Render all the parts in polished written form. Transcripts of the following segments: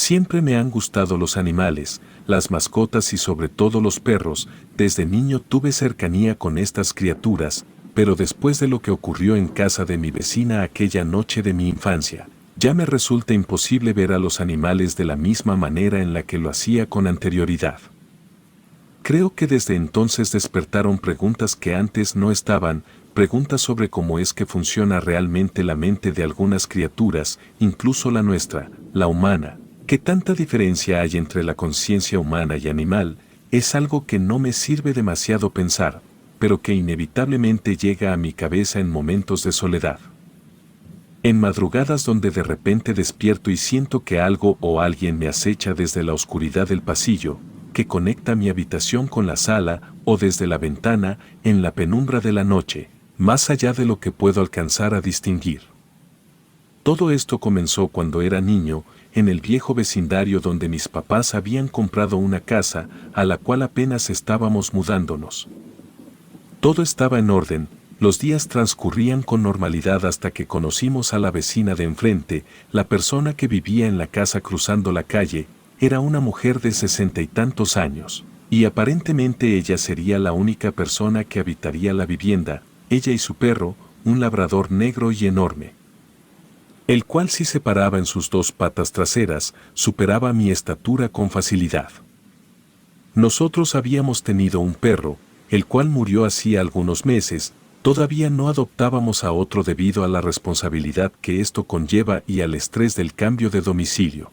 Siempre me han gustado los animales, las mascotas y sobre todo los perros. Desde niño tuve cercanía con estas criaturas, pero después de lo que ocurrió en casa de mi vecina aquella noche de mi infancia, ya me resulta imposible ver a los animales de la misma manera en la que lo hacía con anterioridad. Creo que desde entonces despertaron preguntas que antes no estaban, preguntas sobre cómo es que funciona realmente la mente de algunas criaturas, incluso la nuestra, la humana. ¿Qué tanta diferencia hay entre la conciencia humana y animal? Es algo que no me sirve demasiado pensar, pero que inevitablemente llega a mi cabeza en momentos de soledad. En madrugadas donde de repente despierto y siento que algo o alguien me acecha desde la oscuridad del pasillo, que conecta mi habitación con la sala, o desde la ventana, en la penumbra de la noche, más allá de lo que puedo alcanzar a distinguir. Todo esto comenzó cuando era niño, en el viejo vecindario donde mis papás habían comprado una casa, a la cual apenas estábamos mudándonos. Todo estaba en orden, los días transcurrían con normalidad hasta que conocimos a la vecina de enfrente. La persona que vivía en la casa cruzando la calle era una mujer de 60 y tantos años, y aparentemente ella sería la única persona que habitaría la vivienda, ella y su perro, un labrador negro y enorme, el cual, si se paraba en sus dos patas traseras, superaba mi estatura con facilidad. Nosotros habíamos tenido un perro, el cual murió hacía algunos meses. Todavía no adoptábamos a otro debido a la responsabilidad que esto conlleva y al estrés del cambio de domicilio.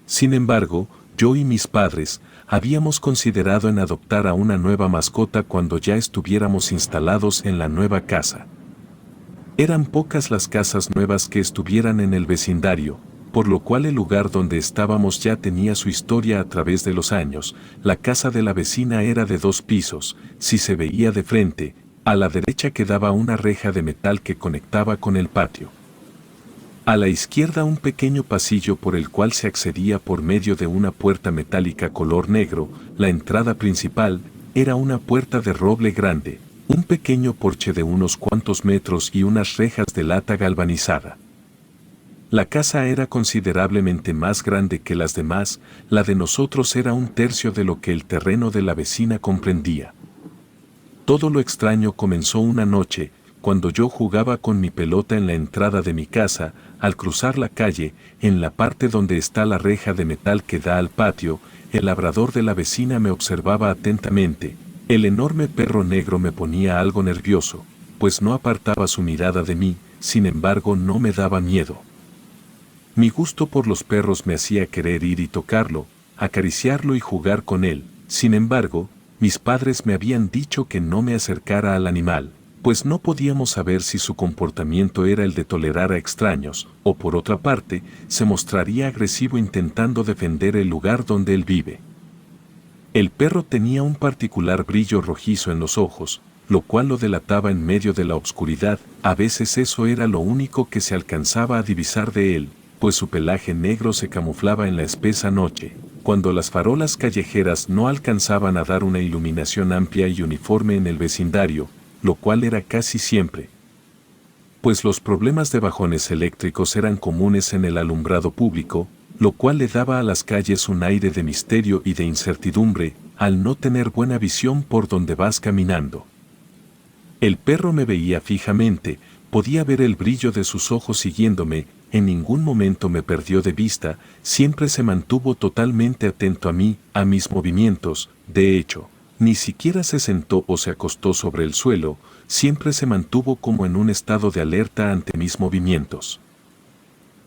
Sin embargo, yo y mis padres habíamos considerado en adoptar a una nueva mascota cuando ya estuviéramos instalados en la nueva casa. Eran pocas las casas nuevas que estuvieran en el vecindario, por lo cual el lugar donde estábamos ya tenía su historia a través de los años. La casa de la vecina era de 2 pisos, si se veía de frente, a la derecha quedaba una reja de metal que conectaba con el patio. A la izquierda un pequeño pasillo por el cual se accedía por medio de una puerta metálica color negro. La entrada principal era una puerta de roble grande, un pequeño porche de unos cuantos metros y unas rejas de lata galvanizada. La casa era considerablemente más grande que las demás. La de nosotros era 1/3 de lo que el terreno de la vecina comprendía. Todo lo extraño comenzó una noche, cuando yo jugaba con mi pelota en la entrada de mi casa. Al cruzar la calle, en la parte donde está la reja de metal que da al patio, el labrador de la vecina me observaba atentamente. El enorme perro negro me ponía algo nervioso, pues no apartaba su mirada de mí. Sin embargo no me daba miedo. Mi gusto por los perros me hacía querer ir y tocarlo, acariciarlo y jugar con él. Sin embargo, mis padres me habían dicho que no me acercara al animal, pues no podíamos saber si su comportamiento era el de tolerar a extraños, o por otra parte, se mostraría agresivo intentando defender el lugar donde él vive. El perro tenía un particular brillo rojizo en los ojos, lo cual lo delataba en medio de la oscuridad. A veces eso era lo único que se alcanzaba a divisar de él, pues su pelaje negro se camuflaba en la espesa noche, cuando las farolas callejeras no alcanzaban a dar una iluminación amplia y uniforme en el vecindario, lo cual era casi siempre, pues los problemas de bajones eléctricos eran comunes en el alumbrado público, lo cual le daba a las calles un aire de misterio y de incertidumbre, al no tener buena visión por donde vas caminando. El perro me veía fijamente, podía ver el brillo de sus ojos siguiéndome. En ningún momento me perdió de vista, siempre se mantuvo totalmente atento a mí, a mis movimientos. De hecho, ni siquiera se sentó o se acostó sobre el suelo, siempre se mantuvo como en un estado de alerta ante mis movimientos.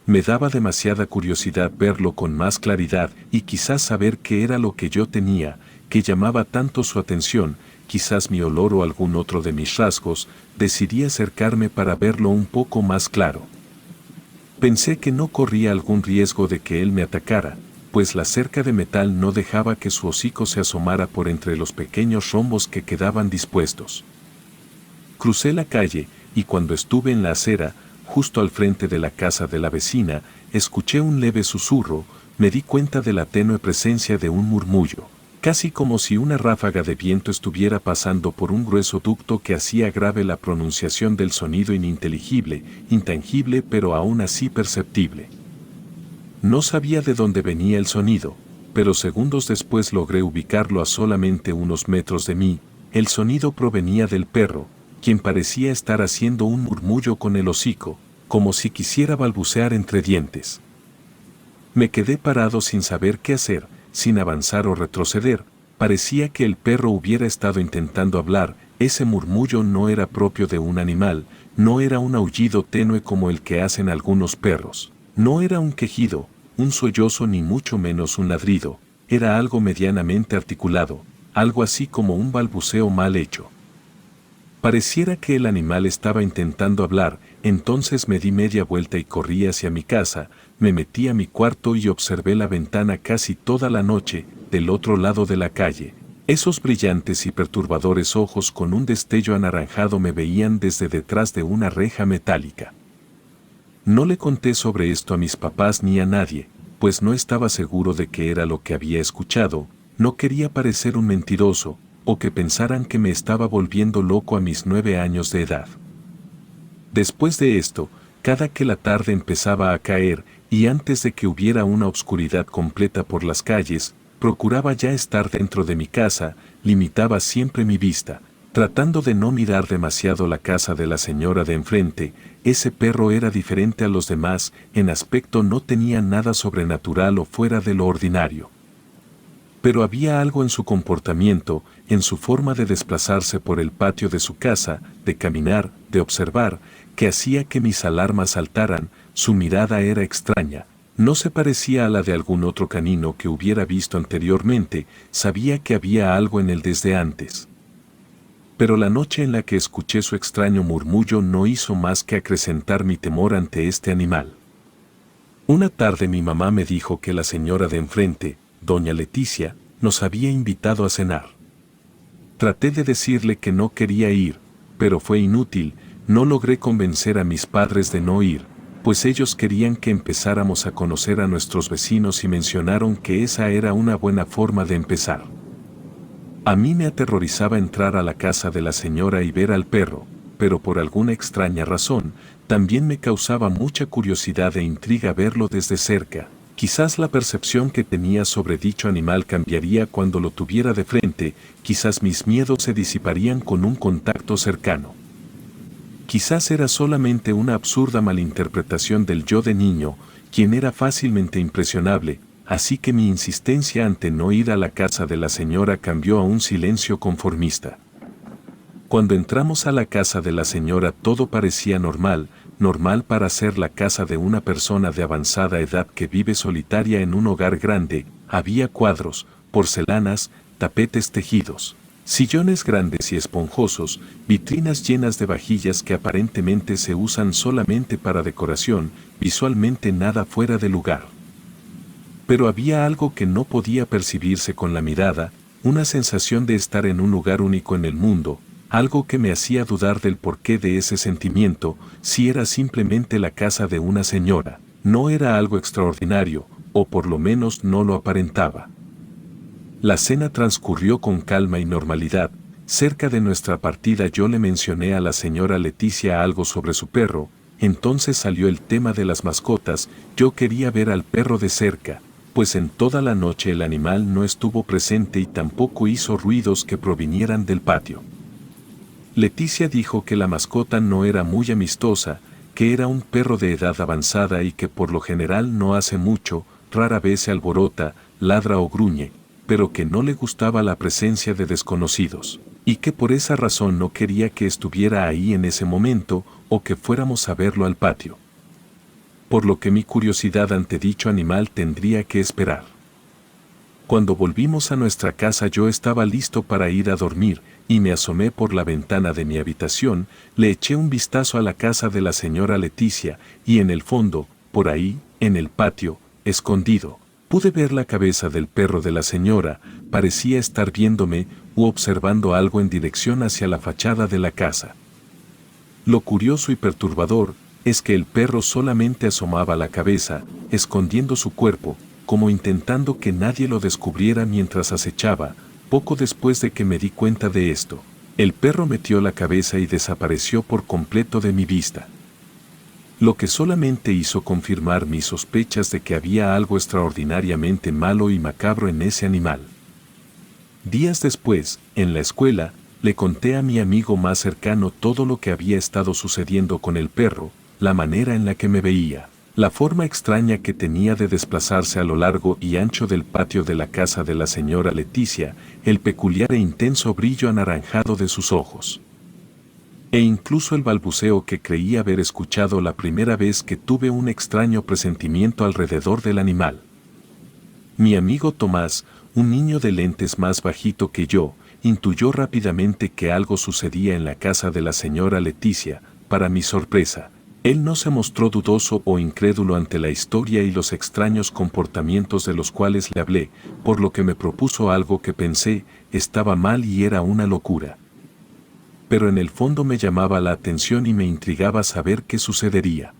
Me daba demasiada curiosidad verlo con más claridad y quizás saber qué era lo que yo tenía, que llamaba tanto su atención, quizás mi olor o algún otro de mis rasgos. Decidí acercarme para verlo un poco más claro. Pensé que no corría algún riesgo de que él me atacara, pues la cerca de metal no dejaba que su hocico se asomara por entre los pequeños rombos que quedaban dispuestos. Crucé la calle, y cuando estuve en la acera, justo al frente de la casa de la vecina, escuché un leve susurro. Me di cuenta de la tenue presencia de un murmullo, casi como si una ráfaga de viento estuviera pasando por un grueso ducto que hacía grave la pronunciación del sonido ininteligible, intangible pero aún así perceptible. No sabía de dónde venía el sonido, pero segundos después logré ubicarlo a solamente unos metros de mí. El sonido provenía del perro, quien parecía estar haciendo un murmullo con el hocico, como si quisiera balbucear entre dientes. Me quedé parado sin saber qué hacer, sin avanzar o retroceder. Parecía que el perro hubiera estado intentando hablar. Ese murmullo no era propio de un animal, no era un aullido tenue como el que hacen algunos perros, no era un quejido, un sollozo ni mucho menos un ladrido, era algo medianamente articulado, algo así como un balbuceo mal hecho. Pareciera que el animal estaba intentando hablar. Entonces me di media vuelta y corrí hacia mi casa, me metí a mi cuarto y observé la ventana casi toda la noche, del otro lado de la calle. Esos brillantes y perturbadores ojos con un destello anaranjado me veían desde detrás de una reja metálica. No le conté sobre esto a mis papás ni a nadie, pues no estaba seguro de qué era lo que había escuchado, no quería parecer un mentiroso, o que pensaran que me estaba volviendo loco a mis 9 años de edad. Después de esto, cada que la tarde empezaba a caer, y antes de que hubiera una obscuridad completa por las calles, procuraba ya estar dentro de mi casa, limitaba siempre mi vista, tratando de no mirar demasiado la casa de la señora de enfrente. Ese perro era diferente a los demás, en aspecto no tenía nada sobrenatural o fuera de lo ordinario. Pero había algo en su comportamiento, en su forma de desplazarse por el patio de su casa, de caminar, de observar, que hacía que mis alarmas saltaran. Su mirada era extraña, no se parecía a la de algún otro canino que hubiera visto anteriormente, sabía que había algo en él desde antes. Pero la noche en la que escuché su extraño murmullo no hizo más que acrecentar mi temor ante este animal. Una tarde mi mamá me dijo que la señora de enfrente, doña Leticia, nos había invitado a cenar. Traté de decirle que no quería ir, pero fue inútil, no logré convencer a mis padres de no ir, pues ellos querían que empezáramos a conocer a nuestros vecinos y mencionaron que esa era una buena forma de empezar. A mí me aterrorizaba entrar a la casa de la señora y ver al perro, pero por alguna extraña razón, también me causaba mucha curiosidad e intriga verlo desde cerca. Quizás la percepción que tenía sobre dicho animal cambiaría cuando lo tuviera de frente, quizás mis miedos se disiparían con un contacto cercano. Quizás era solamente una absurda malinterpretación del yo de niño, quien era fácilmente impresionable, así que mi insistencia ante no ir a la casa de la señora cambió a un silencio conformista. Cuando entramos a la casa de la señora todo parecía normal, normal para ser la casa de una persona de avanzada edad que vive solitaria en un hogar grande. Había cuadros, porcelanas, tapetes tejidos, sillones grandes y esponjosos, vitrinas llenas de vajillas que aparentemente se usan solamente para decoración, visualmente nada fuera de lugar. Pero había algo que no podía percibirse con la mirada, una sensación de estar en un lugar único en el mundo, algo que me hacía dudar del porqué de ese sentimiento. Si era simplemente la casa de una señora, no era algo extraordinario, o por lo menos no lo aparentaba. La cena transcurrió con calma y normalidad. Cerca de nuestra partida yo le mencioné a la señora Leticia algo sobre su perro, entonces salió el tema de las mascotas. Yo quería ver al perro de cerca, pues en toda la noche el animal no estuvo presente y tampoco hizo ruidos que provinieran del patio. Leticia dijo que la mascota no era muy amistosa, que era un perro de edad avanzada y que por lo general no hace mucho, rara vez se alborota, ladra o gruñe, pero que no le gustaba la presencia de desconocidos, y que por esa razón no quería que estuviera ahí en ese momento o que fuéramos a verlo al patio. Por lo que mi curiosidad ante dicho animal tendría que esperar. Cuando volvimos a nuestra casa yo estaba listo para ir a dormir, y me asomé por la ventana de mi habitación, le eché un vistazo a la casa de la señora Leticia, y en el fondo, por ahí, en el patio, escondido, pude ver la cabeza del perro de la señora. Parecía estar viéndome u observando algo en dirección hacia la fachada de la casa. Lo curioso y perturbador es que el perro solamente asomaba la cabeza, escondiendo su cuerpo, como intentando que nadie lo descubriera mientras acechaba. Poco después de que me di cuenta de esto, el perro metió la cabeza y desapareció por completo de mi vista. lo que solamente hizo confirmar mis sospechas de que había algo extraordinariamente malo y macabro en ese animal. Días después, en la escuela, le conté a mi amigo más cercano todo lo que había estado sucediendo con el perro, la manera en la que me veía, la forma extraña que tenía de desplazarse a lo largo y ancho del patio de la casa de la señora Leticia, el peculiar e intenso brillo anaranjado de sus ojos. E incluso el balbuceo que creí haber escuchado la primera vez que tuve un extraño presentimiento alrededor del animal. Mi amigo Tomás, un niño de lentes más bajito que yo, intuyó rápidamente que algo sucedía en la casa de la señora Leticia. Para mi sorpresa, él no se mostró dudoso o incrédulo ante la historia y los extraños comportamientos de los cuales le hablé, por lo que me propuso algo que pensé estaba mal y era una locura. Pero en el fondo me llamaba la atención y me intrigaba saber qué sucedería.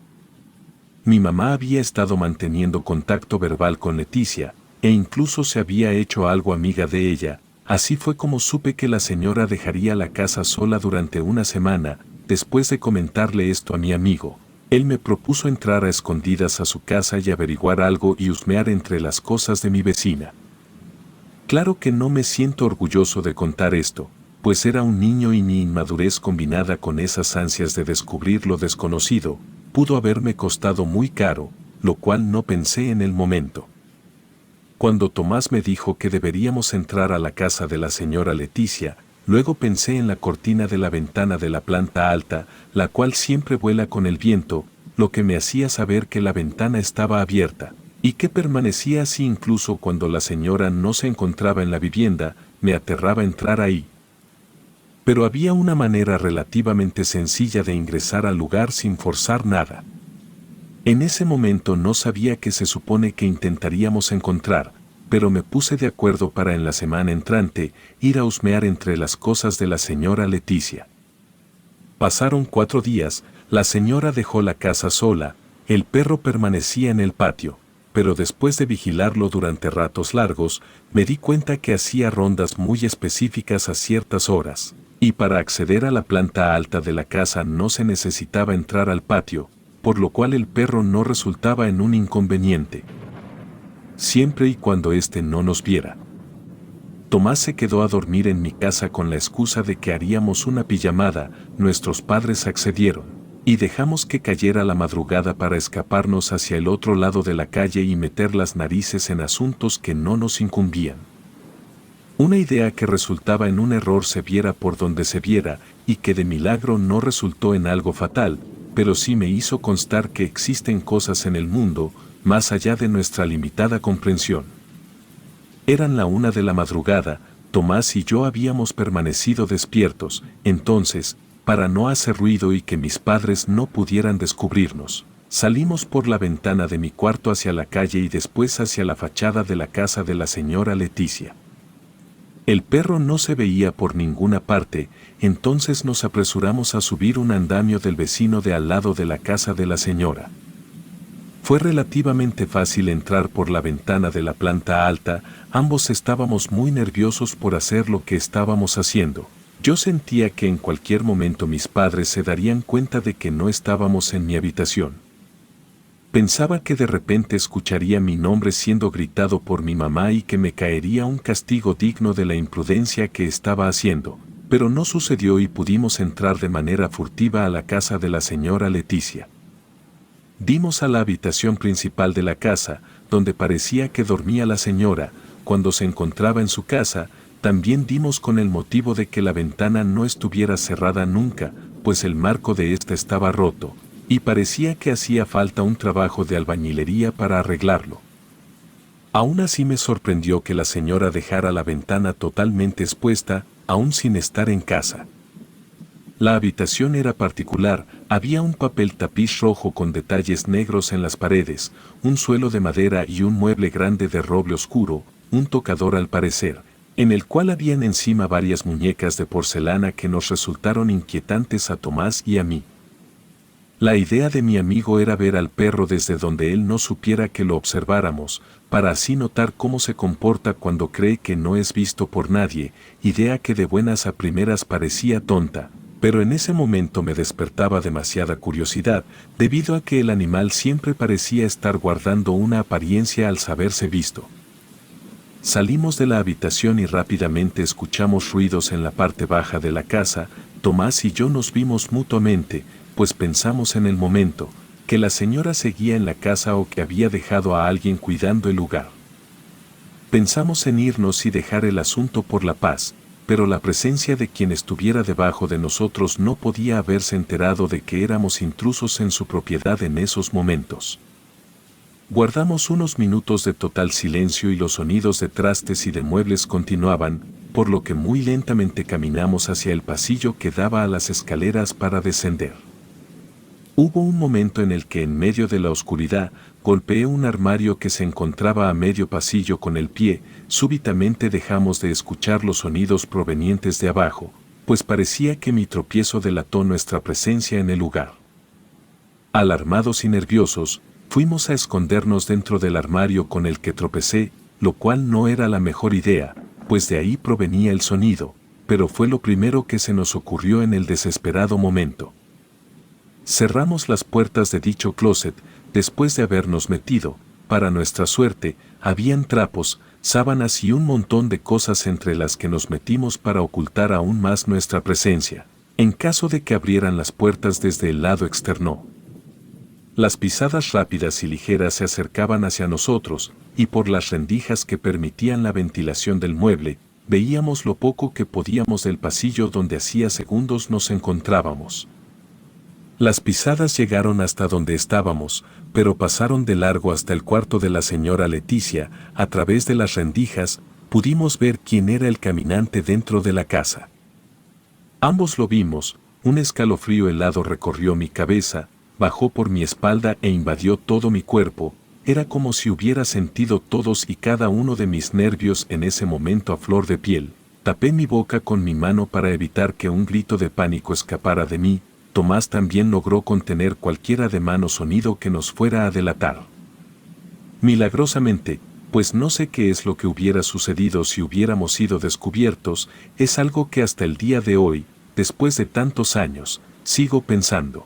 Mi mamá había estado manteniendo contacto verbal con Leticia, e incluso se había hecho algo amiga de ella. Así fue como supe que la señora dejaría la casa sola durante una semana. Después de comentarle esto a mi amigo, él me propuso entrar a escondidas a su casa y averiguar algo y husmear entre las cosas de mi vecina. Claro que no me siento orgulloso de contar esto, pues era un niño y mi inmadurez combinada con esas ansias de descubrir lo desconocido, pudo haberme costado muy caro, lo cual no pensé en el momento. Cuando Tomás me dijo que deberíamos entrar a la casa de la señora Leticia, luego pensé en la cortina de la ventana de la planta alta, la cual siempre vuela con el viento, lo que me hacía saber que la ventana estaba abierta, y que permanecía así incluso cuando la señora no se encontraba en la vivienda. Me aterraba entrar ahí. Pero había una manera relativamente sencilla de ingresar al lugar sin forzar nada. En ese momento no sabía qué se supone que intentaríamos encontrar, pero me puse de acuerdo para en la semana entrante ir a husmear entre las cosas de la señora Leticia. Pasaron 4 días, la señora dejó la casa sola, el perro permanecía en el patio, pero después de vigilarlo durante ratos largos, me di cuenta que hacía rondas muy específicas a ciertas horas. Y para acceder a la planta alta de la casa no se necesitaba entrar al patio, por lo cual el perro no resultaba en un inconveniente. Siempre y cuando éste no nos viera. Tomás se quedó a dormir en mi casa con la excusa de que haríamos una pijamada. Nuestros padres accedieron, y dejamos que cayera la madrugada para escaparnos hacia el otro lado de la calle y meter las narices en asuntos que no nos incumbían. Una idea que resultaba en un error se viera por donde se viera, y que de milagro no resultó en algo fatal, pero sí me hizo constar que existen cosas en el mundo, más allá de nuestra limitada comprensión. Eran la 1 de la madrugada, Tomás y yo habíamos permanecido despiertos. Entonces, para no hacer ruido y que mis padres no pudieran descubrirnos, salimos por la ventana de mi cuarto hacia la calle y después hacia la fachada de la casa de la señora Leticia. El perro no se veía por ninguna parte, entonces nos apresuramos a subir un andamio del vecino de al lado de la casa de la señora. Fue relativamente fácil entrar por la ventana de la planta alta. Ambos estábamos muy nerviosos por hacer lo que estábamos haciendo. Yo sentía que en cualquier momento mis padres se darían cuenta de que no estábamos en mi habitación. Pensaba que de repente escucharía mi nombre siendo gritado por mi mamá y que me caería un castigo digno de la imprudencia que estaba haciendo, pero no sucedió y pudimos entrar de manera furtiva a la casa de la señora Leticia. Dimos a la habitación principal de la casa, donde parecía que dormía la señora. Cuando se encontraba en su casa, también dimos con el motivo de que la ventana no estuviera cerrada nunca, pues el marco de esta estaba roto, y parecía que hacía falta un trabajo de albañilería para arreglarlo. Aún así me sorprendió que la señora dejara la ventana totalmente expuesta, aún sin estar en casa. La habitación era particular, había un papel tapiz rojo con detalles negros en las paredes, un suelo de madera y un mueble grande de roble oscuro, un tocador al parecer, en el cual habían encima varias muñecas de porcelana que nos resultaron inquietantes a Tomás y a mí. La idea de mi amigo era ver al perro desde donde él no supiera que lo observáramos, para así notar cómo se comporta cuando cree que no es visto por nadie, idea que de buenas a primeras parecía tonta, Pero en ese momento me despertaba demasiada curiosidad, debido a que el animal siempre parecía estar guardando una apariencia al saberse visto. Salimos de la habitación y rápidamente escuchamos ruidos en la parte baja de la casa. Tomás y yo nos vimos mutuamente, pues pensamos en el momento, que la señora seguía en la casa o que había dejado a alguien cuidando el lugar. Pensamos en irnos y dejar el asunto por la paz, pero la presencia de quien estuviera debajo de nosotros no podía haberse enterado de que éramos intrusos en su propiedad en esos momentos. Guardamos unos minutos de total silencio y los sonidos de trastes y de muebles continuaban, por lo que muy lentamente caminamos hacia el pasillo que daba a las escaleras para descender. Hubo un momento en el que en medio de la oscuridad, golpeé un armario que se encontraba a medio pasillo con el pie. Súbitamente dejamos de escuchar los sonidos provenientes de abajo, pues parecía que mi tropiezo delató nuestra presencia en el lugar. Alarmados y nerviosos, fuimos a escondernos dentro del armario con el que tropecé, lo cual no era la mejor idea, pues de ahí provenía el sonido, pero fue lo primero que se nos ocurrió en el desesperado momento. Cerramos las puertas de dicho closet. Después de habernos metido, para nuestra suerte, habían trapos, sábanas y un montón de cosas entre las que nos metimos para ocultar aún más nuestra presencia, en caso de que abrieran las puertas desde el lado externo. Las pisadas rápidas y ligeras se acercaban hacia nosotros, y por las rendijas que permitían la ventilación del mueble, veíamos lo poco que podíamos del pasillo donde hacía segundos nos encontrábamos. Las pisadas llegaron hasta donde estábamos, pero pasaron de largo hasta el cuarto de la señora Leticia. A través de las rendijas, pudimos ver quién era el caminante dentro de la casa. Ambos lo vimos. Un escalofrío helado recorrió mi cabeza, bajó por mi espalda e invadió todo mi cuerpo. Era como si hubiera sentido todos y cada uno de mis nervios en ese momento a flor de piel. Tapé mi boca con mi mano para evitar que un grito de pánico escapara de mí. Tomás también logró contener cualquier ademán o sonido que nos fuera a delatar. Milagrosamente, pues no sé qué es lo que hubiera sucedido si hubiéramos sido descubiertos. Es algo que hasta el día de hoy, después de tantos años, sigo pensando.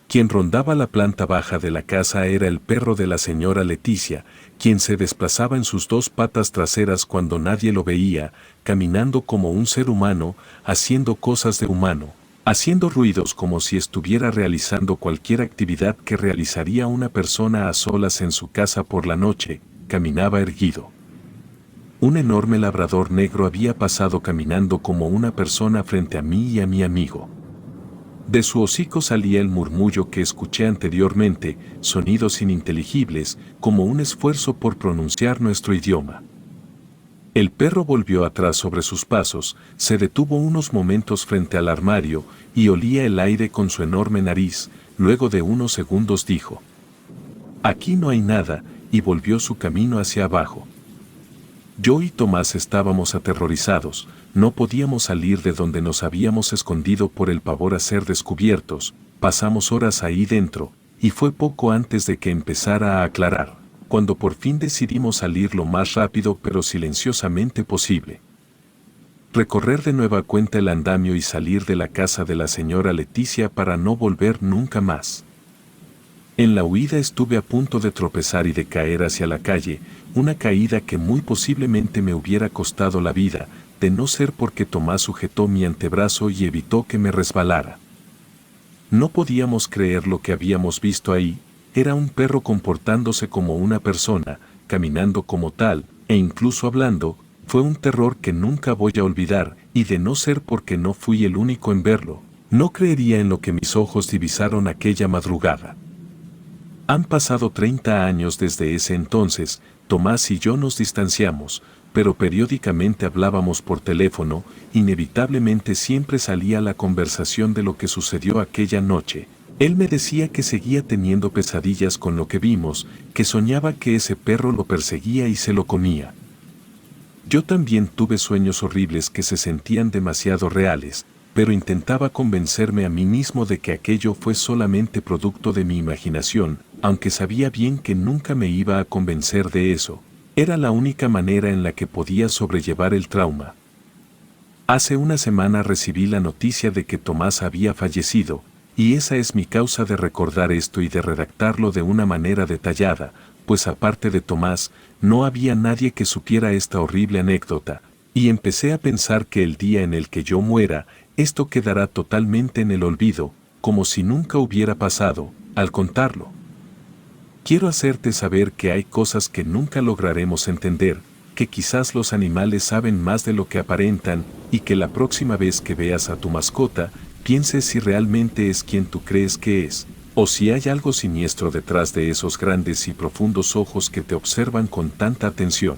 Quien rondaba la planta baja de la casa era el perro de la señora Leticia, quien se desplazaba en sus dos patas traseras cuando nadie lo veía, caminando como un ser humano, haciendo cosas de humano, haciendo ruidos como si estuviera realizando cualquier actividad que realizaría una persona a solas en su casa por la noche. Caminaba erguido. Un enorme labrador negro había pasado caminando como una persona frente a mí y a mi amigo. De su hocico salía el murmullo que escuché anteriormente, sonidos ininteligibles, como un esfuerzo por pronunciar nuestro idioma. El perro volvió atrás sobre sus pasos, se detuvo unos momentos frente al armario y olía el aire con su enorme nariz. Luego de unos segundos dijo: «Aquí no hay nada», y volvió su camino hacia abajo. Yo y Tomás estábamos aterrorizados, no podíamos salir de donde nos habíamos escondido por el pavor a ser descubiertos. Pasamos horas ahí dentro, y fue poco antes de que empezara a aclarar, cuando por fin decidimos salir lo más rápido pero silenciosamente posible. Recorrer de nueva cuenta el andamio y salir de la casa de la señora Leticia para no volver nunca más. En la huida estuve a punto de tropezar y de caer hacia la calle, una caída que muy posiblemente me hubiera costado la vida, de no ser porque Tomás sujetó mi antebrazo y evitó que me resbalara. No podíamos creer lo que habíamos visto ahí. Era un perro comportándose como una persona, caminando como tal, e incluso hablando. Fue un terror que nunca voy a olvidar, y de no ser porque no fui el único en verlo, no creería en lo que mis ojos divisaron aquella madrugada. Han pasado 30 años desde ese entonces. Tomás y yo nos distanciamos, pero periódicamente hablábamos por teléfono. Inevitablemente siempre salía la conversación de lo que sucedió aquella noche. Él me decía que seguía teniendo pesadillas con lo que vimos, que soñaba que ese perro lo perseguía y se lo comía. Yo también tuve sueños horribles que se sentían demasiado reales, pero intentaba convencerme a mí mismo de que aquello fue solamente producto de mi imaginación, aunque sabía bien que nunca me iba a convencer de eso. Era la única manera en la que podía sobrellevar el trauma. Hace una semana recibí la noticia de que Tomás había fallecido, y esa es mi causa de recordar esto y de redactarlo de una manera detallada, pues aparte de Tomás, no había nadie que supiera esta horrible anécdota, y empecé a pensar que el día en el que yo muera, esto quedará totalmente en el olvido, como si nunca hubiera pasado, al contarlo. Quiero hacerte saber que hay cosas que nunca lograremos entender, que quizás los animales saben más de lo que aparentan, y que la próxima vez que veas a tu mascota, pienses si realmente es quien tú crees que es, o si hay algo siniestro detrás de esos grandes y profundos ojos que te observan con tanta atención.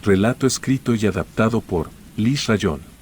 Relato escrito y adaptado por Liz Rayón.